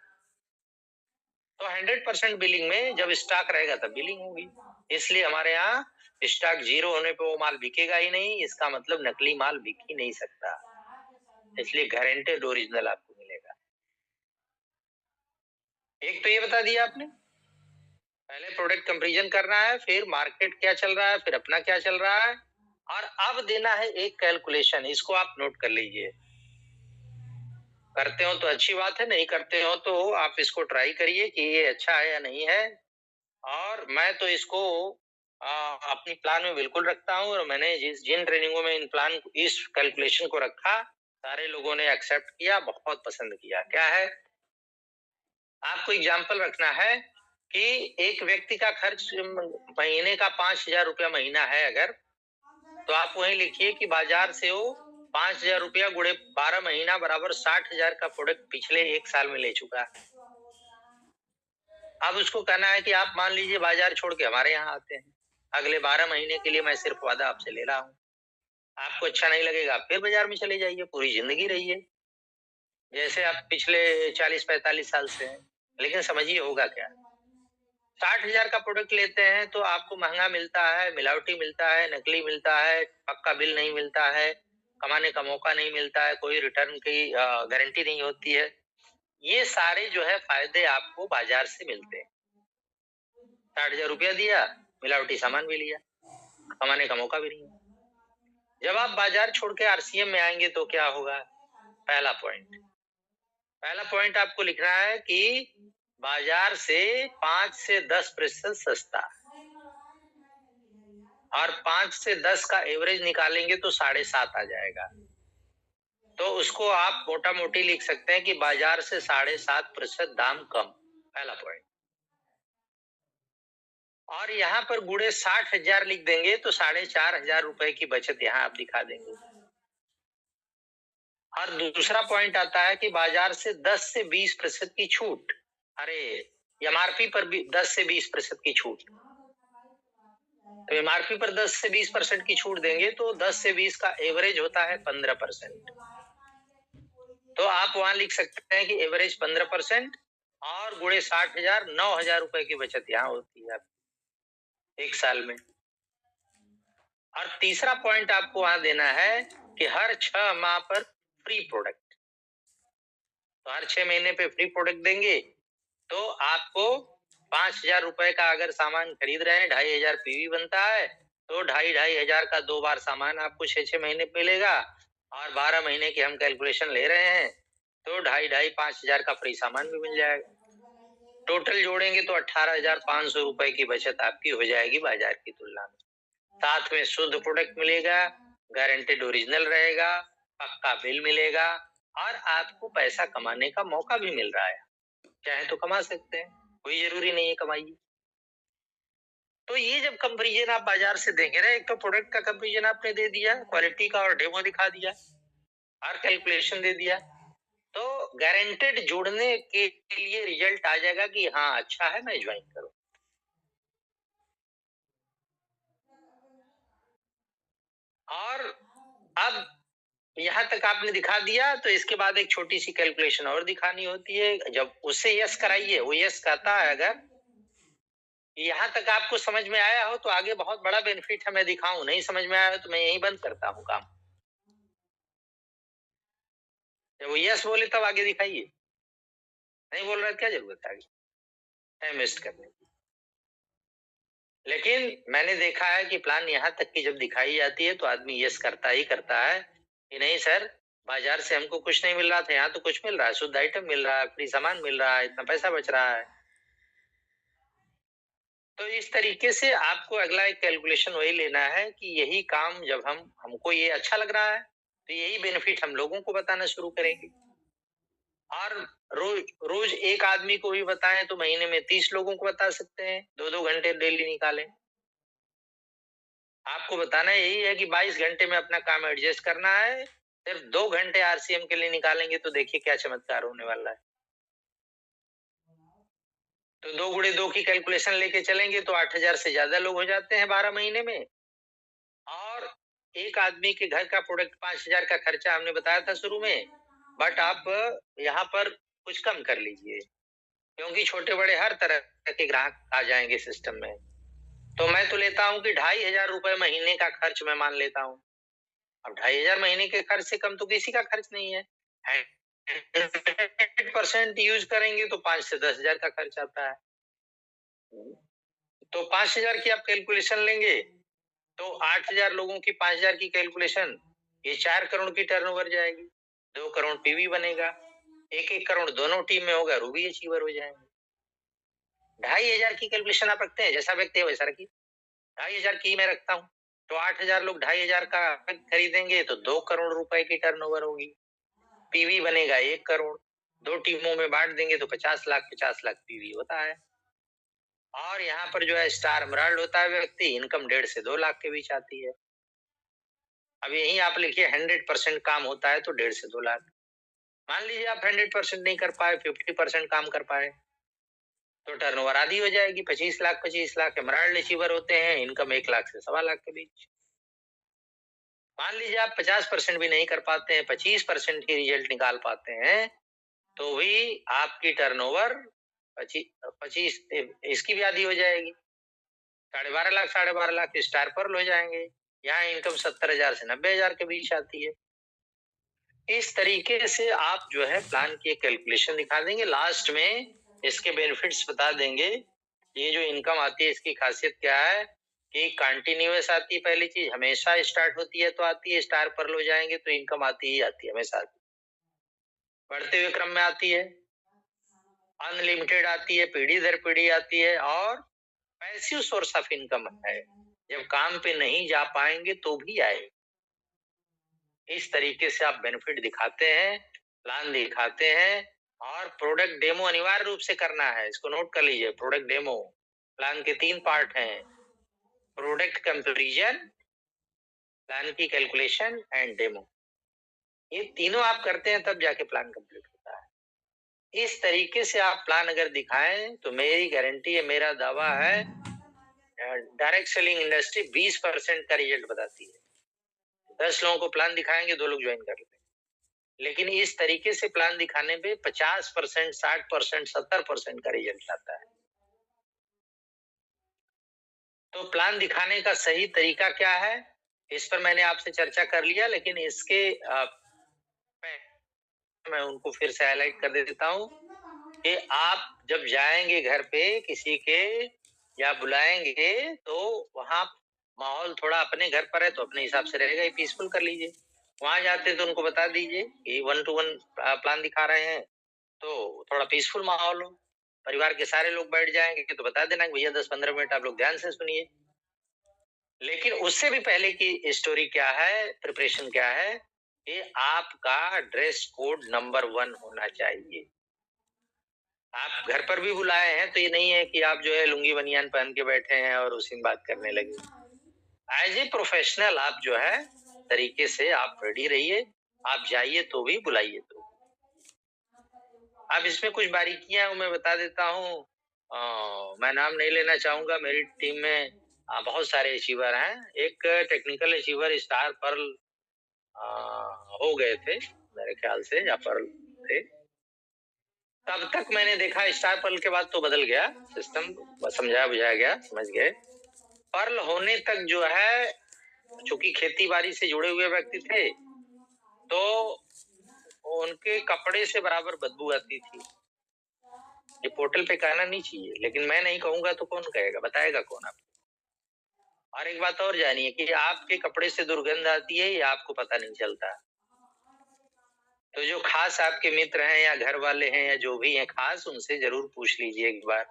तो 100% बिलिंग में जब स्टॉक रहेगा तब बिलिंग होगी। इसलिए हमारे यहाँ स्टॉक जीरो होने पे वो माल बिकेगा ही नहीं, इसका मतलब नकली माल बिक ही नहीं सकता। इसलिए गारंटेड ओरिजिनल आपको मिलेगा। एक तो ये बता दिया आपने। पहले प्रोडक्ट कंपैरिजन करना है, फिर मार्केट क्या चल रहा है, फिर अपना क्या चल रहा है, और अब देना है एक कैलकुलेशन। इसको आप नोट कर लीजिए। करते हो तो अच्छी बात है, नहीं करते हो तो आप इसको ट्राई करिए कि ये अच्छा है या नहीं है। और मैं तो इसको अपनी प्लान में बिल्कुल रखता हूँ, और मैंने जिन ट्रेनिंगों में इस कैलकुलेशन को रखा, सारे लोगों ने एक्सेप्ट किया, बहुत पसंद किया। क्या है, आपको एग्जाम्पल रखना है कि एक व्यक्ति का खर्च महीने का 5,000 रुपया महीना है अगर, तो आप वही लिखिए कि बाजार से वो 5,000 रुपया गुणे 12 महीना बराबर 60,000 का प्रोडक्ट पिछले 1 साल में ले चुका है। अब उसको कहना है कि आप मान लीजिए बाजार छोड़ के हमारे यहाँ आते हैं, अगले 12 महीने के लिए मैं सिर्फ वादा आपसे ले रहा हूँ। आपको अच्छा नहीं लगेगा, आप फिर बाजार में चले जाइए, पूरी जिंदगी रहिए जैसे आप पिछले 40-45 साल से हैं। लेकिन समझिए होगा क्या, 60,000 का प्रोडक्ट लेते हैं तो आपको महंगा मिलता है, मिलावटी मिलता है, नकली मिलता है, पक्का बिल नहीं मिलता है, कमाने का मौका नहीं मिलता है, कोई रिटर्न की गारंटी नहीं होती है। ये सारे जो है फायदे आपको बाजार से मिलते हैं। 60,000 रुपया दिया, मिलावटी सामान भी लिया, कमाने का मौका भी नहीं। जब आप बाजार छोड़ के आरसीएम में आएंगे तो क्या होगा? पहला पॉइंट आपको लिखना है कि बाजार से 5 से 10% सस्ता, और 5 से 10 का एवरेज निकालेंगे तो 7.5 आ जाएगा। तो उसको आप मोटा मोटी लिख सकते हैं कि बाजार से 7.5% दाम कम, पहला पॉइंट। और यहाँ पर गुणे 60,000 लिख देंगे तो 4,500 रुपए की बचत यहाँ आप दिखा देंगे। और दूसरा पॉइंट आता है कि बाजार से 10 से 20% की छूट। अरे, एमआरपी पर भी 10 से 20% की छूट, तो एमआरपी पर 10 से 20% की छूट देंगे तो 10 से 20 का एवरेज होता है 15%। तो आप वहां लिख सकते हैं कि एवरेज 15% और गुणे 60,000, 9,000 रुपए की बचत यहाँ होती है आपकी 1 साल में। और तीसरा पॉइंट आपको वहां देना है कि हर 6 माह पर फ्री प्रोडक्ट, तो हर 6 महीने पे फ्री प्रोडक्ट देंगे। तो आपको 5,000 रुपए का अगर सामान खरीद रहे हैं, 2,500 पीवी बनता है, तो 2,500 का 2 बार सामान आपको 6-6 महीने पे मिलेगा। और 12 महीने की हम कैलकुलेशन ले रहे हैं तो 2,500 का फ्री सामान भी मिल जाएगा। टोटल जोड़ेंगे तो 18,500 रुपए की बचत आपकी हो जाएगी बाजार की तुलना में। साथ में शुद्ध प्रोडक्ट मिलेगा, गारंटेड ओरिजिनल रहेगा, पक्का बिल मिलेगा, और आपको पैसा कमाने का मौका भी मिल रहा है। चाहे तो कमा सकते हैं, कोई जरूरी नहीं है कमाइए। तो ये जब कंपैरिजन आप बाजार से देंगे ना, एक तो प्रोडक्ट का कंपैरिजन आपने दे दिया, क्वालिटी का और डेमो दिखा दिया, और कैलकुलेशन दे दिया, तो गारंटेड जोड़ने के लिए रिजल्ट आ जाएगा कि हाँ अच्छा है, मैं ज्वाइन करूं। और अब यहाँ तक आपने दिखा दिया, तो इसके बाद एक छोटी सी कैलकुलेशन और दिखानी होती है। जब उससे यस कराइए, वो यस कहता है, अगर यहाँ तक आपको समझ में आया हो तो आगे बहुत बड़ा बेनिफिट है, मैं दिखाऊं। नहीं समझ में आया हो तो मैं यही बंद करता हूँ काम। जब वो यस बोले तब आगे दिखाइए, नहीं बोल रहा, क्या जरूरत है आगे टाइम वेस्ट करने की। लेकिन मैंने देखा है कि प्लान यहाँ तक की जब दिखाई जाती है तो आदमी यस करता ही करता है कि नहीं सर, बाजार से हमको कुछ नहीं मिल रहा था, यहाँ तो कुछ मिल रहा है, शुद्ध आइटम मिल रहा है, फ्री सामान मिल रहा है, इतना पैसा बच रहा है। तो इस तरीके से आपको अगला एक कैलकुलेशन वही लेना है कि यही काम जब हमको ये अच्छा लग रहा है तो यही बेनिफिट हम लोगों को बताना शुरू करेंगे। और रोज रोज एक आदमी को भी बताएं तो महीने में 30 लोगों को बता सकते हैं, 2-2 घंटे डेली निकालें। आपको बताना यही है कि 22 घंटे में अपना काम एडजस्ट करना है, सिर्फ 2 घंटे आरसीएम के लिए निकालेंगे तो देखिए क्या चमत्कार होने वाला है। तो 2 गुणे 2 की कैलकुलेशन लेके चलेंगे तो 8,000 से ज्यादा लोग हो जाते हैं 12 महीने में। और एक आदमी के घर का प्रोडक्ट 5,000 का खर्चा हमने बताया था शुरू में, बट आप यहाँ पर कुछ कम कर लीजिए, क्योंकि छोटे बड़े हर तरह के ग्राहक आ जाएंगे सिस्टम में। तो मैं तो लेता हूँ कि 2,500 रुपए महीने का खर्च मैं मान लेता हूँ। अब 2,500 महीने के खर्च से कम तो किसी का खर्च नहीं है। 100% यूज करेंगे तो 5 से 10,000 का खर्च आता है। तो 5,000 की आप कैलकुलेशन लेंगे तो 8,000 लोगों की 5,000 की कैलकुलेशन, ये 4 करोड़ की टर्नओवर जाएगी, 2 करोड़ पीवी बनेगा, 1-1 करोड़ दोनों टीम में होगा, रूबी अचीवर हो जाएंगे। 2,500 की कैलकुलेशन आप रखते हैं, जैसा व्यक्ति है वैसा रखिए। 2,500 की मैं रखता हूँ, तो 8,000 लोग 2,500 का खरीदेंगे तो 2 करोड़ रुपए की टर्नओवर होगी, पीवी बनेगा 1 करोड़, 2 टीमों में बांट देंगे तो 50 लाख पीवी होता है। और यहाँ पर जो है स्टार एमराल्ड होता है व्यक्ति, इनकम 1.5 से 2 लाख के बीच आती है। अब यही आप लिखिए 100% काम होता है तो 1.5 से 2 लाख। मान लीजिए आप 100% नहीं कर पाए, 50% काम कर पाए, तो टर्नओवर आधी हो जाएगी, 25 लाख एमराल्ड अचीवर होते हैं, इनकम 1 लाख से 1.25 लाख के बीच। मान लीजिए आप 50% भी नहीं कर पाते हैं, 25% ही रिजल्ट निकाल पाते हैं, तो भी आपकी टर्नओवर 25 इसकी भी आधी हो जाएगी, 12.5 लाख स्टार पर हो जाएंगे। यहाँ इनकम 70,000 से 90,000 के बीच आती है। इस तरीके से आप जो है प्लान की कैलकुलेशन दिखा देंगे, लास्ट में इसके बेनिफिट्स बता देंगे। ये जो इनकम आती है इसकी खासियत क्या है कि कंटिन्यूअस आती है, पहली चीज हमेशा स्टार्ट होती है तो आती है, स्टार पर हो जाएंगे तो इनकम आती ही आती है, हमेशा आती है, बढ़ते हुए क्रम में आती है, अनलिमिटेड आती है, पीढ़ी दर पीढ़ी आती है, और पैसिव सोर्स ऑफ इनकम है, जब काम पे नहीं जा पाएंगे तो भी आए। इस तरीके से आप बेनिफिट दिखाते हैं, प्लान दिखाते हैं, और प्रोडक्ट डेमो अनिवार्य रूप से करना है, इसको नोट कर लीजिए। प्रोडक्ट डेमो प्लान के 3 पार्ट हैं, प्रोडक्ट कंपैरिजन, प्लान की कैलकुलेशन एंड डेमो। ये तीनों आप करते हैं तब जाके प्लान कंप्लीट होता है। इस तरीके से आप प्लान अगर दिखाएं तो मेरी गारंटी है, मेरा दावा है, डायरेक्ट सेलिंग इंडस्ट्री 20% का रिजल्ट बताती है। 10 लोगों को प्लान दिखाएंगे, 2 लोग ज्वाइन कर लेंगे, लेकिन इस तरीके से प्लान दिखाने पे 50%, 60%, 70% का रिजल्ट आता है। तो प्लान दिखाने का सही तरीका क्या है, इस पर मैंने आपसे चर्चा कर लिया, लेकिन इसके मैं उनको फिर से हाईलाइट कर देता हूँ कि आप जब जाएंगे घर पे किसी के या बुलाएंगे तो वहां माहौल थोड़ा अपने घर पर है तो अपने हिसाब से रहेगा, ये पीसफुल कर लीजिए। वहां जाते तो उनको बता दीजिए कि 1 to 1 प्लान दिखा रहे हैं, तो थोड़ा पीसफुल माहौल हो, परिवार के सारे लोग बैठ जाएंगे तो बता देना कि भैया 10-15 मिनट आप लोग ध्यान से सुनिए। लेकिन उससे भी पहले की स्टोरी क्या है, प्रिपरेशन क्या है, कि आपका ड्रेस कोड नंबर 1 होना चाहिए। आप घर पर भी बुलाए हैं तो ये नहीं है कि आप जो है लुंगी बनियान पहन के बैठे हैं और उसी में बात करने लगे। एज ए प्रोफेशनल आप जो है तरीके से आप रेडी रहिए, आप जाइए तो भी बुलाइए तो। अब इसमें कुछ बारीकियां मैं बता देता हूँ, मैं नाम नहीं लेना चाहूंगा, मेरी टीम में बहुत सारे अचीवर हैं। एक टेक्निकल अचीवर स्टार पर्ल हो गए थे मेरे ख्याल से, या पर्ल थे, तब तक मैंने देखा। स्टार पर्ल के बाद तो बदल गया सिस्टम, समझाया बुझाया गया, समझ गए। पर्ल होने तक जो है, चूंकि खेती बाड़ी से जुड़े हुए व्यक्ति थे, तो उनके कपड़े से बराबर बदबू आती थी। ये पोर्टल पे कहना नहीं चाहिए, लेकिन मैं नहीं कहूंगा तो कौन कहेगा, बताएगा कौन आपको। और एक बात और जानिए कि आपके कपड़े से दुर्गंध आती है, ये आपको पता नहीं चलता। तो जो खास आपके मित्र हैं या घर वाले हैं या जो भी हैं खास, उनसे जरूर पूछ लीजिए एक बार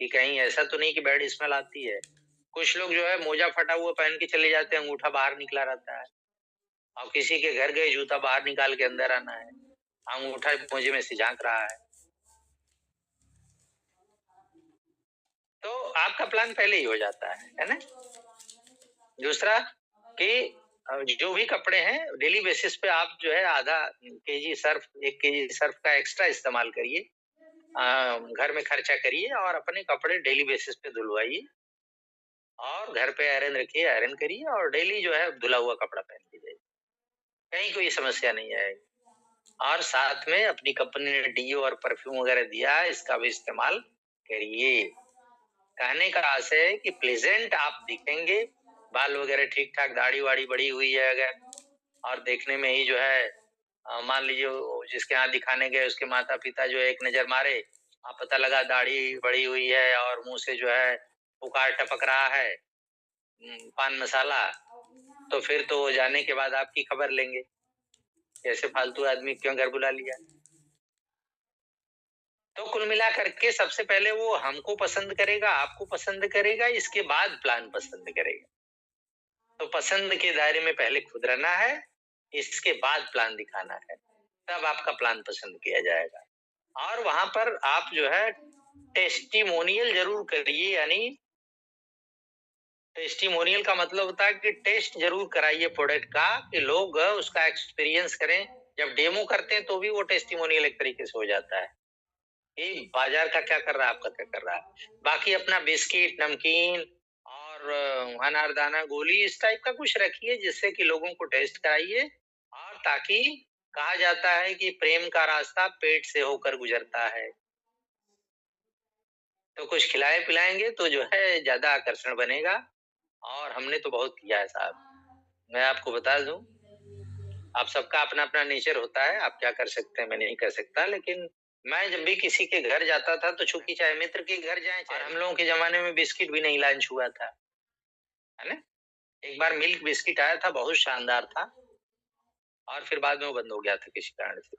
कि कहीं ऐसा तो नहीं कि बैड स्मेल आती है। कुछ लोग जो है मोजा फटा हुआ पहन के चले जाते हैं, अंगूठा बाहर निकला रहता है, और किसी के घर गए जूता बाहर निकाल के अंदर आना है, अंगूठा मोजे में से झांक रहा है, तो आपका प्लान पहले ही हो जाता है ना। दूसरा कि जो भी कपड़े हैं डेली बेसिस पे आप जो है आधा केजी सर्फ, 1 केजी सर्फ का एक्स्ट्रा इस्तेमाल करिए, घर में खर्चा करिए और अपने कपड़े डेली बेसिस पे धुलवाइए, और घर पे आयरन रखिए, आयरन करिए, और डेली जो है धुला हुआ कपड़ा पहन के जाइए, कहीं कोई समस्या नहीं आएगी। और साथ में अपनी कंपनी ने डीओ और परफ्यूम वगैरह दिया है, इसका भी इस्तेमाल करिए। कहने का आशय है कि प्लेजेंट आप दिखेंगे, बाल वगैरह ठीक ठाक, दाढ़ी वाड़ी बढ़ी हुई है अगर, और देखने में ही जो है मान लीजिए जिसके यहाँ दिखाने गए उसके माता पिता जो है एक नजर मारे, पता लगा दाढ़ी बढ़ी हुई है और मुंह से जो है पुकार टपक रहा है पान मसाला, तो फिर तो वो जाने के बाद आपकी खबर लेंगे, ऐसे फालतू आदमी क्यों घर बुला लिया। तो कुल मिला करके सबसे पहले वो हमको पसंद करेगा, आपको पसंद करेगा, इसके बाद प्लान पसंद करेगा। तो पसंद के दायरे में पहले खुद रहना है, इसके बाद प्लान दिखाना है, तब आपका प्लान पसंद किया जाएगा। और वहां पर आप जो है टेस्टिमोनियल जरूर करिए, यानी टेस्टिमोनियल का मतलब होता है कि टेस्ट जरूर कराइए प्रोडक्ट का, कि लोग उसका एक्सपीरियंस करें। जब डेमो करते हैं तो भी वो टेस्टिमोनियल एक तरीके से हो जाता है कि बाजार का क्या कर रहा है, आपका क्या कर रहा है। बाकी अपना बिस्किट, नमकीन और अनारदाना, गोली, इस टाइप का कुछ रखिए जिससे कि लोगों को टेस्ट कराइए, और ताकि कहा जाता है कि प्रेम का रास्ता पेट से होकर गुजरता है। तो कुछ खिलाए पिलाएंगे तो जो है ज्यादा आकर्षण बनेगा। और हमने तो बहुत किया है साहब, मैं आपको बता दूं, आप सबका अपना अपना नेचर होता है, आप क्या कर सकते हैं मैं नहीं कर सकता, लेकिन मैं जब भी किसी के घर जाता था तो चूंकि चाहे मित्र के घर जाए, चाहे हम लोगों के जमाने में बिस्किट भी नहीं लॉन्च हुआ था, है ना। एक बार मिल्क बिस्किट आया था, बहुत शानदार था, और फिर बाद में वो बंद हो गया था किसी कारण से।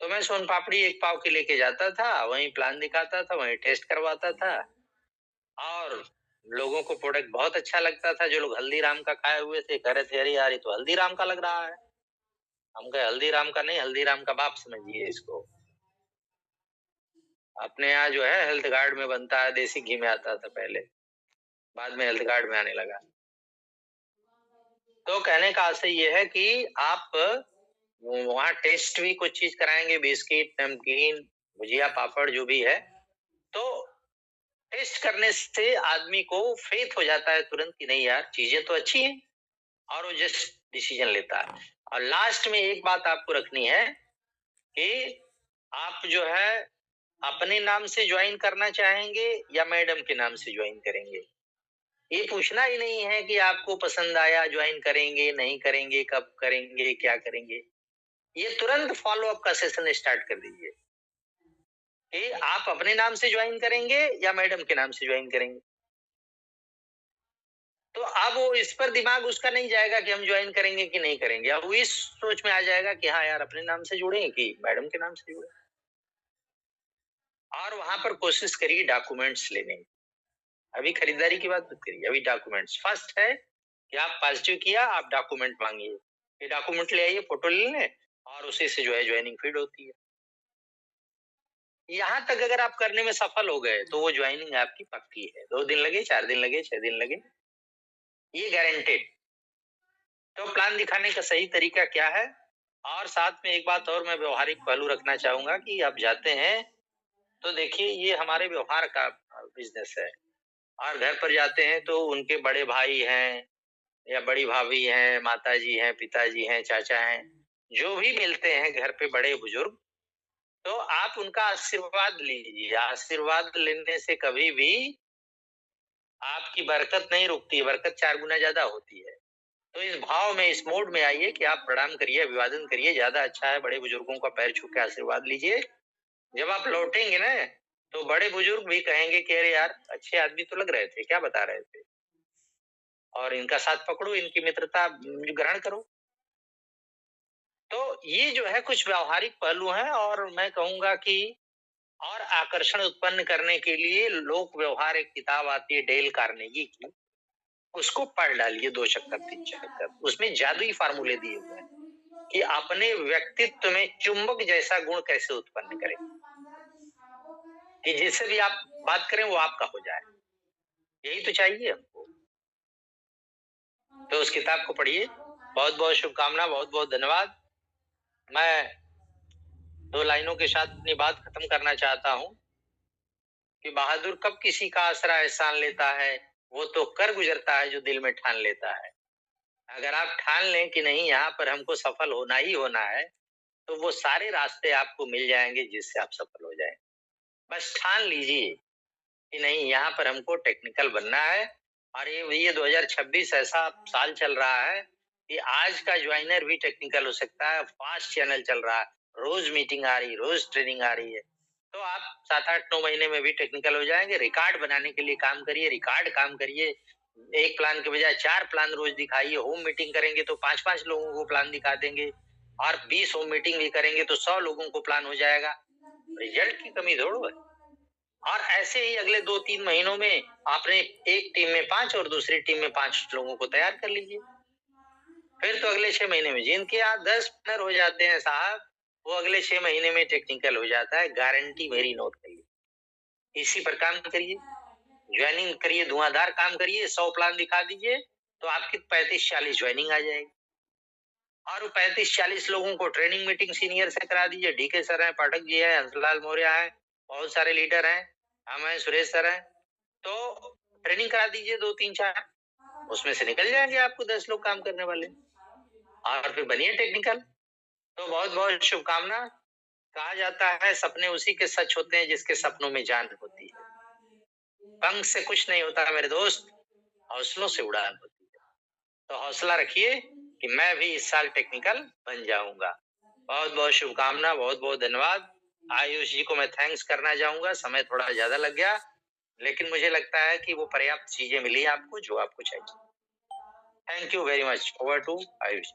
तो मैं सोन पापड़ी 1 पाव की लेके जाता था, वहीं प्लान दिखाता था, वहीं टेस्ट करवाता था, और लोगों को प्रोडक्ट बहुत अच्छा लगता था। जो लोग हल्दीराम का खाए हुए थे कह रहे थे अरे यार ये तो हल्दीराम का लग रहा है। हम कहे हल्दीराम का नहीं, हल्दीराम का बाप समझिए इसको। अपने यहाँ जो है हेल्थ गार्ड में बनता है, देसी घी में आता था पहले, बाद में हेल्थ गार्ड में आने लगा। तो कहने का आशय ये है कि आप वहाँ टेस्ट भी कुछ चीज कराएंगे, बिस्किट, नमकीन, भुजिया, पापड़ जो भी है, तो टेस्ट करने से आदमी को फेथ हो जाता है तुरंत कि नहीं यार चीजें तो अच्छी हैं, और वो जस्ट डिसीजन लेता है। और लास्ट में एक बात आपको रखनी है कि आप जो है अपने नाम से ज्वाइन करना चाहेंगे या मैडम के नाम से ज्वाइन करेंगे। ये पूछना ही नहीं है कि आपको पसंद आया ज्वाइन करेंगे नहीं करेंगे, कब करेंगे, क्या करेंगे। ये तुरंत फॉलो अप का सेशन स्टार्ट कर दीजिए कि आप अपने नाम से ज्वाइन करेंगे या मैडम के नाम से ज्वाइन करेंगे। तो अब वो इस पर दिमाग उसका नहीं जाएगा कि हम ज्वाइन करेंगे कि नहीं करेंगे, अब वो इस सोच में आ जाएगा कि हाँ यार अपने नाम से जुड़े कि मैडम के नाम से जुड़े। और वहां पर कोशिश करिए डॉक्यूमेंट्स लेने की। अभी खरीदारी की बात मत करिए, अभी डॉक्यूमेंट्स फर्स्ट है कि आप पॉजिटिव किया, आप डॉक्यूमेंट मांगिए, ये डॉक्यूमेंट ले आइए, फोटो ले लें, और उसी से जो है ज्वाइनिंग फीड होती है। यहाँ तक अगर आप करने में सफल हो गए तो वो ज्वाइनिंग आपकी पक्की है। 2 दिन लगे, 4 दिन लगे, 6 दिन लगे, ये गारंटेड। तो प्लान दिखाने का सही तरीका क्या है। और साथ में एक बात और मैं व्यवहारिक पहलू रखना चाहूंगा कि आप जाते हैं तो देखिए ये हमारे व्यवहार का बिजनेस है, और घर पर जाते हैं तो उनके बड़े भाई हैं या बड़ी भाभी हैं, माताजी हैं, पिताजी हैं, चाचा हैं, जो भी मिलते हैं घर पे बड़े बुजुर्ग, तो आप उनका आशीर्वाद लीजिए। आशीर्वाद लेने से कभी भी आपकी बरकत नहीं रुकती है, बरकत 4 गुना ज्यादा होती है। तो इस भाव में, इस मोड में आइए कि आप प्रणाम करिए, अभिवादन करिए, ज्यादा अच्छा है। बड़े बुजुर्गों का पैर छू के आशीर्वाद लीजिए। जब आप लौटेंगे ना तो बड़े बुजुर्ग भी कहेंगे कि अरे यार अच्छे आदमी तो लग रहे थे, क्या बता रहे थे, और इनका साथ पकड़ो, इनकी मित्रता ग्रहण करो। तो ये जो है कुछ व्यवहारिक पहलू हैं, और मैं कहूंगा कि और आकर्षण उत्पन्न करने के लिए लोक व्यवहार एक किताब आती है डेल कार्नेगी की, उसको पढ़ डालिए 2 चक्कर 3 चक्कर। उसमें जादुई फार्मूले दिए हुए हैं कि अपने व्यक्तित्व में चुंबक जैसा गुण कैसे उत्पन्न करें कि जिससे भी आप बात करें वो आपका हो जाए। यही तो चाहिए हमको। तो उस किताब को पढ़िए। बहुत बहुत शुभकामना, बहुत बहुत धन्यवाद। मैं 2 लाइनों के साथ अपनी बात खत्म करना चाहता हूं कि बहादुर कब किसी का आसरा एहसान लेता है, वो तो कर गुजरता है जो दिल में ठान लेता है। अगर आप ठान लें कि नहीं यहाँ पर हमको सफल होना ही होना है, तो वो सारे रास्ते आपको मिल जाएंगे जिससे आप सफल हो जाएं। बस ठान लीजिए कि नहीं यहाँ पर हमको टेक्निकल बनना है। और ये 2026 ऐसा साल चल रहा है कि आज का ज्वाइनर भी टेक्निकल हो सकता है। फास्ट चैनल चल रहा है, रोज मीटिंग आ रही है, रोज ट्रेनिंग आ रही है। तो आप 7-8-9 महीने में भी टेक्निकल हो जाएंगे। रिकॉर्ड बनाने के लिए काम करिए, रिकॉर्ड काम करिए। एक प्लान के बजाय 4 प्लान रोज दिखाइए। होम मीटिंग करेंगे तो 5-5 लोगों को प्लान दिखा देंगे, और 20 होम मीटिंग भी करेंगे तो 100 लोगों को प्लान हो जाएगा। रिजल्ट की कमी थोड़ो है। और ऐसे ही अगले 2-3 महीनों में आपने एक टीम में 5 और दूसरी टीम में 5 लोगों को तैयार कर लीजिए। फिर तो अगले 6 महीने में, जिनके यहाँ 10 प्लानर हो जाते हैं साहब, वो अगले 6 महीने में टेक्निकल हो जाता है। गारंटी मेरी नोट करिए। इसी पर काम करिए, ज्वाइनिंग करिए, धुआंधार काम करिए। 100 प्लान दिखा दीजिए तो आपकी 35-40 ज्वाइनिंग आ जाएगी। और 35-40 लोगों को ट्रेनिंग मीटिंग सीनियर से करा दीजिए। डीके सर हैं, पाठक जी हैं, हंसलाल मौर्य हैं, बहुत सारे लीडर हैं, हम हैं, सुरेश सर हैं। तो ट्रेनिंग करा दीजिए 2-3-4, उसमें से निकल जाएंगे आपको 10 लोग काम करने वाले, और फिर बनिए टेक्निकल। तो बहुत बहुत शुभकामना। कहा जाता है सपने उसी के सच होते हैं जिसके सपनों में जान होती है। पंख से कुछ नहीं होता मेरे दोस्त, हौसलों से उड़ान होती है। तो हौसला रखिए कि मैं भी इस साल टेक्निकल बन जाऊंगा। बहुत बहुत शुभकामना, बहुत बहुत धन्यवाद। आयुष जी को मैं थैंक्स करना चाहूंगा। समय थोड़ा ज्यादा लग गया, लेकिन मुझे लगता है कि वो पर्याप्त चीजें मिली आपको जो आपको चाहिए। Thank you very much. Over to Ayush.